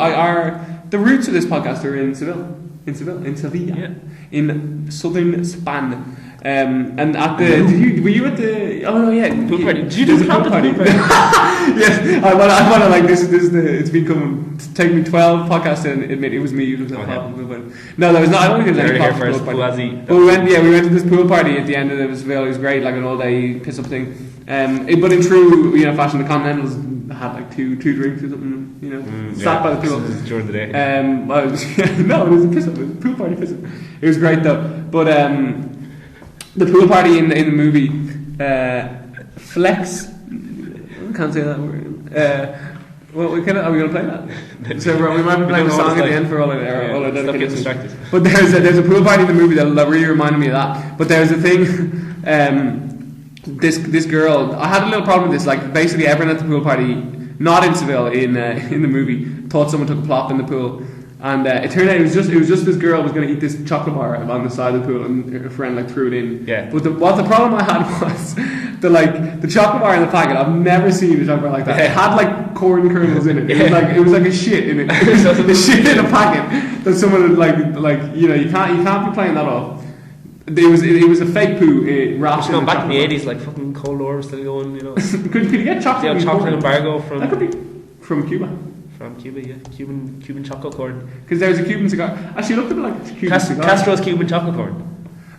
the roots of this podcast are in Seville, Yeah. in southern Spain. And at the were you at the pool party? Did you do the pool party? Yes, I want to like this. It's been coming. Take me 12 podcasts to admit it was me who was at the pool party. No, there was not. I don't think there was any pool party. But we went to this pool party at the end of it. It was great, like an all day piss up thing. But in true, you know, fashion, the Continentals had like two drinks or something, you know, sat by the pool during the day. No, it was a piss up. It was a pool party piss up. It was great though. But the pool party in the movie, Flex. I can't say that word. Well, are we going to play that? So we might be playing a song at the end for all our dedicated. But there's a pool party in the movie that really reminded me of that. But there's a thing. This girl, I had a little problem with this. Like basically, everyone at the pool party, not in Seville, in the movie, thought someone took a plop in the pool. And it turned out it was just this girl was going to eat this chocolate bar along the side of the pool, and her friend like threw it in. Yeah. But what the problem I had was the chocolate bar in the packet. I've never seen a chocolate bar like that. It had like corn kernels in it. It was like a shit in it. A shit in a packet that someone had like you know you can't be playing that off. It was a fake poo wrapped. Going back in the 80s, like fucking Cold War was still going. You know. Could you get chocolate? Yeah, chocolate embargo from. That could be from Cuba. From Cuba, yeah. Cuban chocolate corn. Because there's a Cuban cigar. Actually, it looked a bit like a Cuban cigar. Castro's Cuban chocolate corn.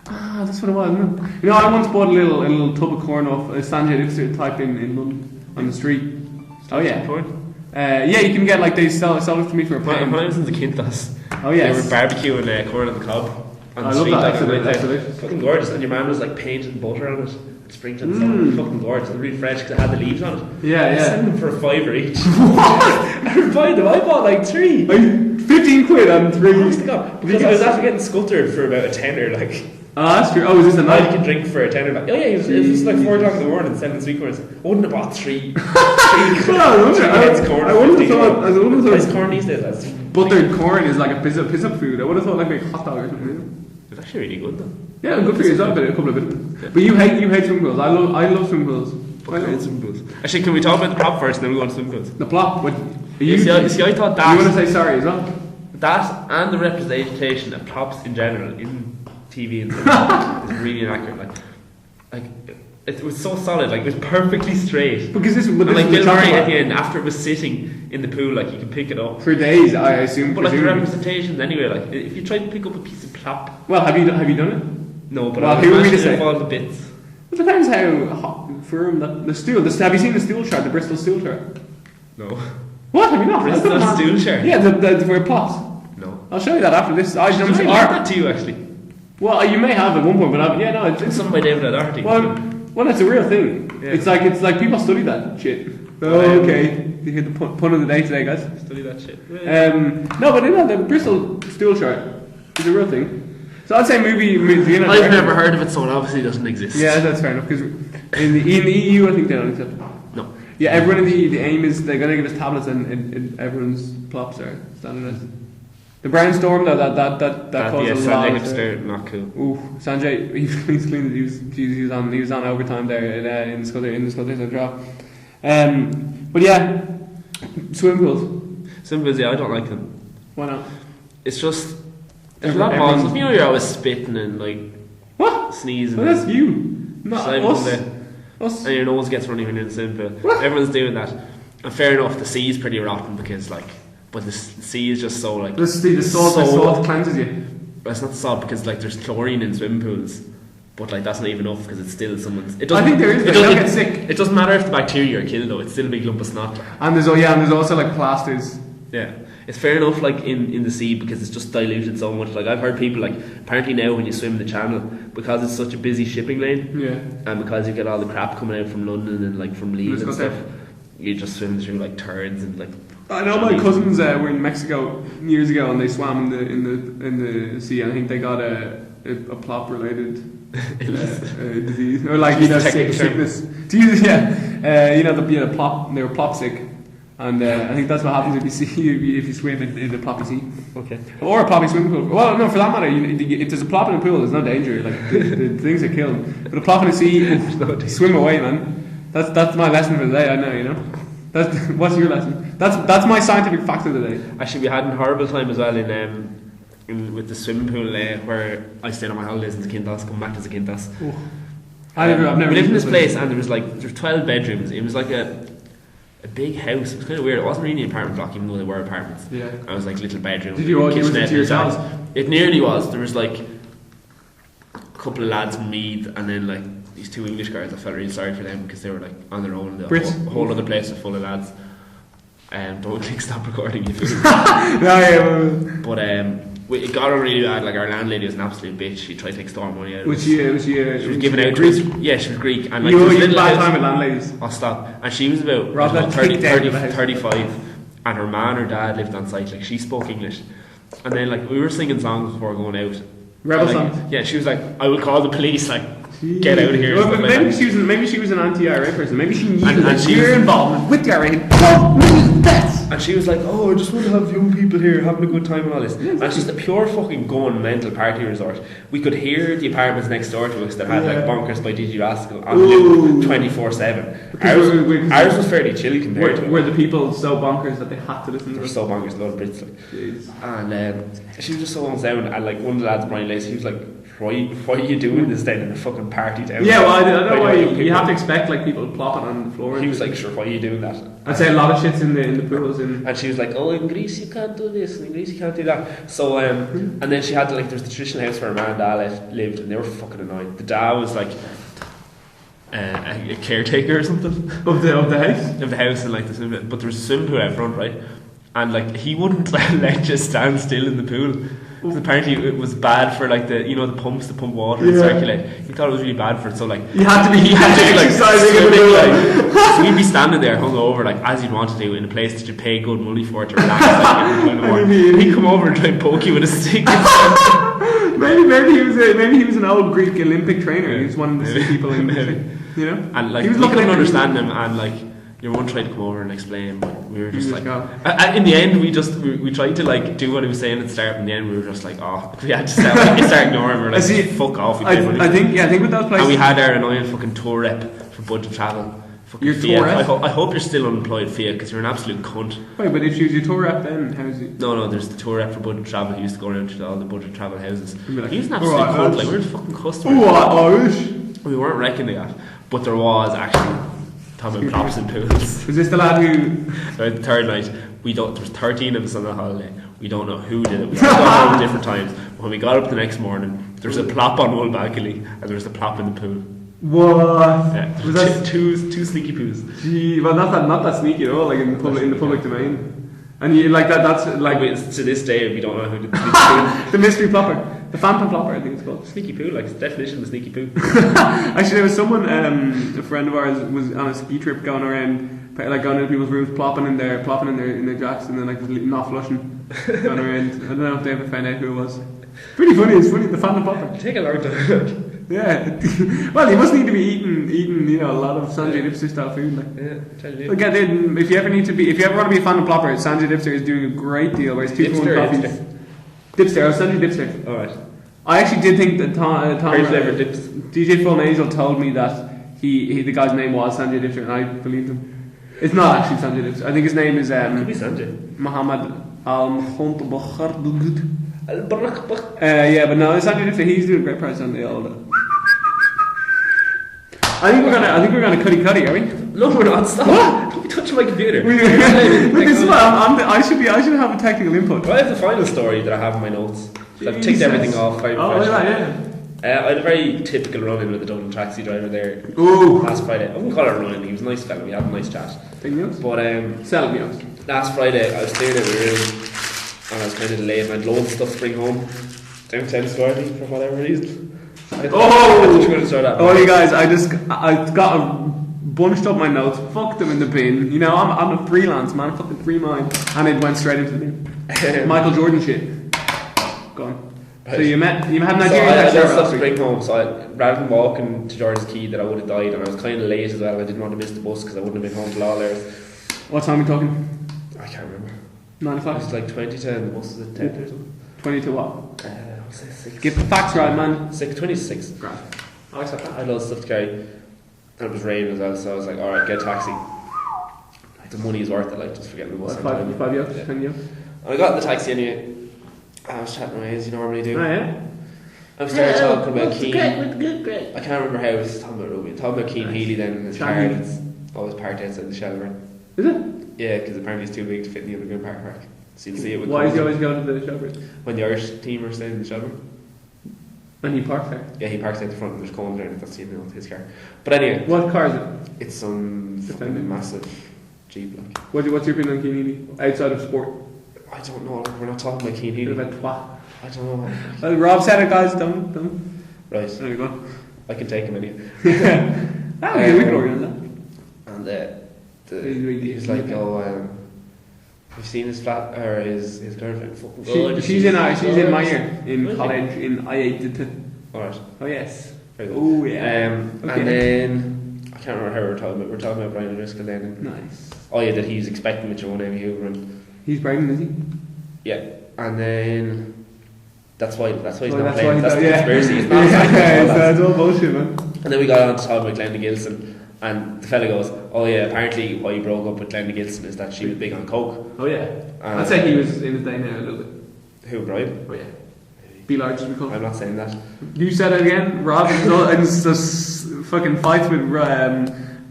Ah, that's what it was, isn't it? You know, I once bought a little tub of corn off a Sanjay Dixon type in London on the street. Oh yeah. Corn? Yeah, you can get like they sell it to me for a pound. When I was in the Quintas, oh yeah, they were barbecuing corn on the cob on the street. That's fucking gorgeous, and your man was like painting butter on it. Springtime fucking gorgeous and really fresh because it had the leaves on it. Yeah, I sent them for $5 each. What? I buying them. I bought like 3. 15 quid on 3. Because I was after getting scuttered for about a tenner. Like, oh, that's true. Oh, is this a night? You can drink for a tenner. Like, oh yeah, it was like 4 o'clock in the morning selling sweet corns. I wouldn't have bought 3. I wouldn't have thought. It's corn these days. That's buttered corn is like a piss up food. I would have thought like a hot dog or something. It's actually really good though. Yeah, good for you. It's not a couple of bits. Yeah. But you hate swimming pools. I love swimming pools. I hate swimming pools. Actually, can we talk about the plop first, and then we go on to swimming pools? The plop. What? You see, I thought that. You want to say sorry as well? That and the representation of plops in general in TV and stuff is really inaccurate. Like it was so solid. Like it was perfectly straight. Because this Bill Murray at the end, after it was sitting in the pool, like you can pick it up for days. I assume. But like the representations anyway. Like if you try to pick up a piece of plop. Well, have you done it? No, but well, who would you say? All the bits. It depends how firm the stool. Have you seen the stool chart? The Bristol stool chart? No. What have you not? Bristol stool chart? Yeah, the for plops. No. I'll show you that after this. I read that to you actually. Well, you may have at one point, but it's something by David O'Doherty. Well, it's a real thing. Yeah. It's like people study that shit. Oh, okay. You hit the pun of the day today, guys. Study that shit. No, but the Bristol stool chart is a real thing. So I'd say movie. I've never heard of it, so it obviously doesn't exist. Yeah, that's fair enough. Because in the EU, I think they don't accept it. No. Yeah, everyone in the EU, the aim is they're going to give us tablets and everyone's plops are standardized. The brainstorm though that caused a lot. Sanjay hipster, not cool. Ooh, Sanjay, he's clean. He was on overtime there in the Scottish draw. But yeah, swimming pools. Swimming pools, yeah, I don't like them. Why not? It's just there's a lot of balls. You know, you're always spitting and like what sneezing. Well, that's you, not us. And your nose gets runny when you're in the swimming pool. What? Everyone's doing that. And fair enough, the sea's pretty rotten because like. But the sea is just so like the salt cleanses you. But it's not the salt because like there's chlorine in swimming pools, but like that's not even enough because it's still someone's. I think there is. They don't get sick. It doesn't matter if the bacteria are killed though. It's still a big lump of snot. And there's also like plasters. Yeah, it's fair enough like in the sea because it's just diluted so much. Like I've heard people like apparently now when you swim the channel because it's such a busy shipping lane. Yeah. And because you get all the crap coming out from London and like from Leeds and stuff, you just swim through like turds and like. I know my cousins were in Mexico years ago and they swam in the sea and I think they got a plop related disease or like sickness. Plop. They were plop sick And I think that's what happens if you swim in the ploppy sea. Okay. Or a ploppy swimming pool. Well, no, for that matter, if there's a plop in a pool, there's no danger. Like the things are killed. But a plop in the sea, swim away, man. That's my lesson for the day. I know, you know. What's your lesson? That's my scientific fact of the day. Actually, we had a horrible time as well with the swimming pool where I stayed on my holidays in Zakynthos, come back to Zakynthos. I've never lived in this place, and there was 12 bedrooms. It was like a big house. It was kind of weird. It wasn't really an apartment block, even though they were apartments. Yeah. I was like little bedrooms. Did you all use it to yourselves? It nearly was. There was like a couple of lads from Meath, and then like these 2 English guys. I felt really sorry for them because they were like on their own. The whole other place was full of lads. Don't click stop recording, you fool. But it got on really bad. Like our landlady was an absolute bitch. She tried to extort money out of us. She was giving out Greek? Yeah, she was Greek. And like you had a bad time with landladies. Oh, stop. And she was about 35, and her man or dad lived on site. Like she spoke English, and then like we were singing songs before going out. Rebel songs. Yeah, she was like, I will call the police. Like, get out of here. Well, maybe she was an anti-IRA person. Maybe she knew your involvement with the IRA. And she was like, oh, I just want to have young people here having a good time and all this. And it's just a pure fucking going mental party resort. We could hear the apartments next door to us that had like Bonkers by DJ Rascal on loop 24/7. Ours was fairly chill compared to it. Were the people so bonkers that they had to listen to them? They were so bonkers, a lot of Brits. Like. And she was just so unsound. And like one of the lads, Brian Lacey, he was like, why are you doing this then in a fucking party town? Yeah, well, I know why you have to expect like people plopping on the floor. He was like, sure, why are you doing that? I'd say a lot of shit's in the pools. And she was like, oh, in Greece you can't do this, and in Greece you can't do that. So, and then she had there's the traditional house where her man and dad lived, and they were fucking annoyed. The dad was like a caretaker or something of the house, and like the swimming, but there was a swimming pool out front, right? And like he wouldn't let you stand still in the pool. Because apparently it was bad for like the pumps to pump water and circulate. He thought it was really bad for it, so like you had to be exercising in the pool. Like, so we'd be standing there hungover like as you'd want to do in a place that you pay good money for to relax. Like, he'd come over and try and poke you with a stick. maybe he was an old Greek Olympic trainer. He was one of the people in you know. And like we couldn't understand him, and like your one tried to come over and explain, but we were just like, in the end we tried to like do what he was saying at the start, and in the end we were just like, we had to start ignoring him. We were like, fuck off. I think with those places, and we had our annoying fucking tour rep for budget travel. Your tour rep? I hope you're still unemployed, Fia, because you're an absolute cunt. Wait, but if she was your tour rep, then how's he? No, there's the tour rep for budget travel. He used to go around to all the budget travel houses. He was an absolute cunt. Like we were the fucking customers. Irish. We weren't reckoning that, but there was actually. Talking about props and pools. Was this the lad who? The third night, there was 13 of us on the holiday. We don't know who did it. We all got home different times. But when we got up the next morning, there was a plop on one balcony and there was a plop in the pool. What? Yeah, was that two sneaky poos? Gee, well, not that sneaky at all. Like in the public domain. And you like that? That's like to this day we don't know who did the sneaky poo. The mystery plopper. The phantom plopper, I think it's called. Sneaky poo, like the definition of a sneaky poo. Actually, there was someone, a friend of ours, was on a ski trip going around, like going into people's rooms, plopping in their jacks, and then like not flushing, going around. I don't know if they ever found out who it was. Pretty funny. It's funny. The phantom plopper. Take a long time. Yeah. Well, you must need to be eating, a lot of Sanjay Dipster style food. Like. Yeah, tell you. Look, if you ever want to be a phantom plopper, Sanjay Dipster is doing a great deal. Where it's 2 for 1 coffees. Dipster, Sanjay Dipster. Alright. I actually did think that Tom dips. DJ Full Nasal told me that the guy's name was Sanjay Dipster, and I believed him. It's not actually Sanjay Dipster. I think his name is could be Sanjay. Muhammad Al-Khuntbakhr. Yeah, but no, Sanjay Dipster. He's doing a great price on the old. I think we're gonna cutty, are we? No, we're not. Stop. What? Don't be touching my computer. This is what I should have a technical input. Well, I have the final story that I have in my notes. I've ticked everything off. Yeah. I had a very typical run-in with the Dublin taxi driver there last Friday. I wouldn't call it a run-in. He was a nice fella. We had a nice chat. But sell me out. Last Friday I was staring at my room and I was kind of delayed. I had loads of stuff to bring home downtown Squarty for whatever reason. You guys, I got bunched up my notes, fucked them in the bin. You know, I'm a freelance man, fucking free mind, and it went straight into the bin. Michael Jordan shit. Go on. Right. So you had Nigerian so I had stuff to bring home, so rather than walking to Jordan's Key that I would have died, and I was kind of late as well. I didn't want to miss the bus because I wouldn't have been home till all hours. What time are we talking? I can't remember. 9 o'clock? It's like 20 to, was it 10 or something? 20 to what? I'll say 6. Get the facts right, man. 20 to 6. Grand. I accept that. I had loads of stuff to carry. And it was raining as well, so I was like, alright, get a taxi. The money is worth it, like, just forget the bus. 5 years, 10 years. And I got in the taxi anyway. I was chatting away as you normally do. Oh, yeah? I was started talking about Keane. Great. I can't remember how I was talking about Ruby. Talking about Keane Healy then in his car. It's always parked outside the Shelburne. Is it? Yeah, because apparently it's too big to fit in the underground park. So you'll see it with. Why is he always going to the Shelburne? When the Irish team are staying in the Shelburne. And he parks there? Yeah, he parks out the front and there's cones there and that's his car. But anyway. What car is it? It's some fucking massive Jeep. Like. What's your opinion on Keane Healy? Outside of sport? I don't know. We're not talking about Keane Healy. About twat. I don't know. Well, Rob said it, guys. Don't. Right. There you go. I can take him anyway. Yeah, we can organise that. And he's like, oh, you've seen his flat or his girlfriend fucking good. She's in my year in college in I8. Alright. Oh yes. Very good. Oh yeah. Okay. And then I can't remember how we were talking about. We're talking about Brian O'Driscoll then. Nice. Oh yeah, that he was expecting with Joan Amy Hoover and. He's pregnant, is he? Yeah, and then. That's why he's not playing. That's the conspiracy. He's not it's all bullshit, man. And then we got on to talk about Glenda Gilson, and the fella goes, "Oh yeah, apparently why he broke up with Glenda Gilson is that she was big on coke." Oh yeah, I'd say he was in his day now a little bit. Who, Brian? Oh yeah, be large as we call. I'm not saying that. You said it again, Rob. And it's just fucking fights with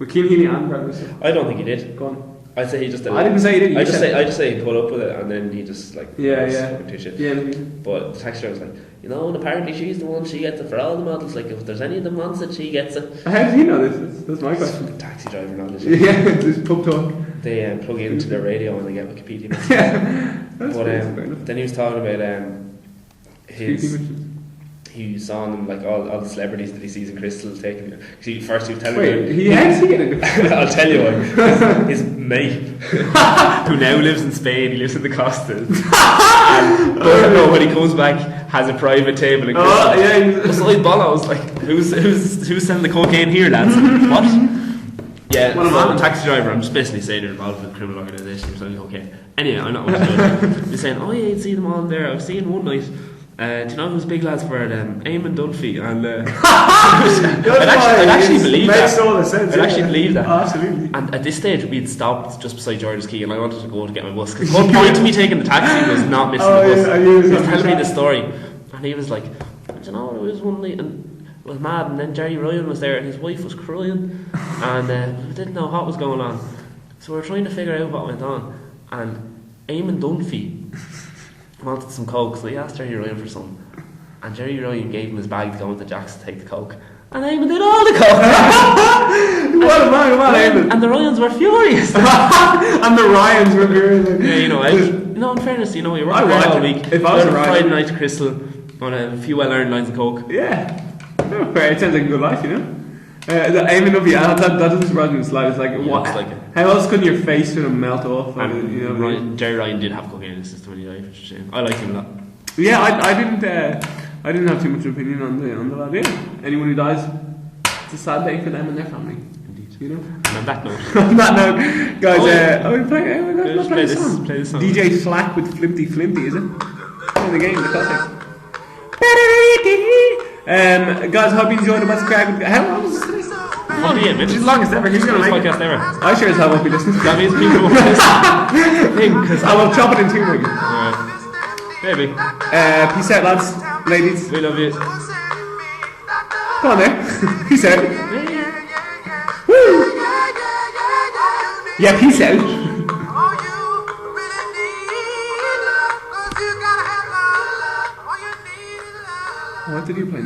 Keane Healy and Brad Russell. I don't think he did. Go on. I'd say he just did. I didn't say he did. I just say he put up with it, and then he just like fucking too shit. Yeah. But the taxi driver was like, and apparently she's the one. She gets it for all the models. Like if there's any of them wants it, she gets it. How do you know this? That's my question. Taxi driver knowledge. Yeah, just pub talk. They plug into their radio and they get Wikipedia. But then he was talking about he saw them like all the celebrities that he sees in Crystal taking. First he was telling me. I'll tell you what. His mate, who now lives in Spain, he lives in the Costas. But when he comes back, has a private table in Crystal. Oh yeah. Beside Bolla, I was like, who's selling the cocaine here, lads? What? Yeah, I'm a taxi driver. I'm just basically saying you're involved with a criminal organisation. You're selling cocaine. Anyway, I'm not. You're saying, oh yeah, you'd see them all there. I was seeing one night. Do you know who's big lads for it? Eamonn Dunphy and I'd actually believe that. I'd actually believe that. Oh, absolutely. And at this stage, we'd stopped just beside George's Quay, and I wanted to go to get my bus because the whole point of me taking the taxi was not missing the bus. He was telling me the story, and he was like, "Do you know what? It was one night and it was mad." And then Gerry Ryan was there, and his wife was crying, and we didn't know what was going on, so we were trying to figure out what went on. And Eamonn Dunphy wanted some coke, so he asked Gerry Ryan for some, and Gerry Ryan gave him his bag to go into Jack's to take the coke, and Eamonn did all the coke. What a man, and the Ryans were furious. And the Ryans were furious. Yeah, in fairness, we were there all week. If I was a Ryan, Friday night to Crystal on a few well-earned lines of coke. Yeah, fair. It sounds like a good life, Eamonn Dunphy, that doesn't surprise me in the slightest. How else couldn't your face sort of melt off? Gerry Ryan did have cocaine in his system when he died, which is a shame. I liked him a lot. Yeah, I didn't have too much opinion on the lad. Yeah, anyone who dies, it's a sad day for them and their family. Indeed, And on that note, guys, we play this song. DJ Flack with Flimpty Flimpty, is it? In the game, the classic. Guys, I hope you enjoyed the West Craig. How long was this? 48 minutes. It's the longest ever. Who's going to make podcast ever? I sure as hell won't be listening. That means people won't listen. Because I will chop it in two, maybe. Alright. Maybe. Peace out, lads, ladies. We love you. Go on there. Peace out. Woo. Yeah, peace out. What did you play?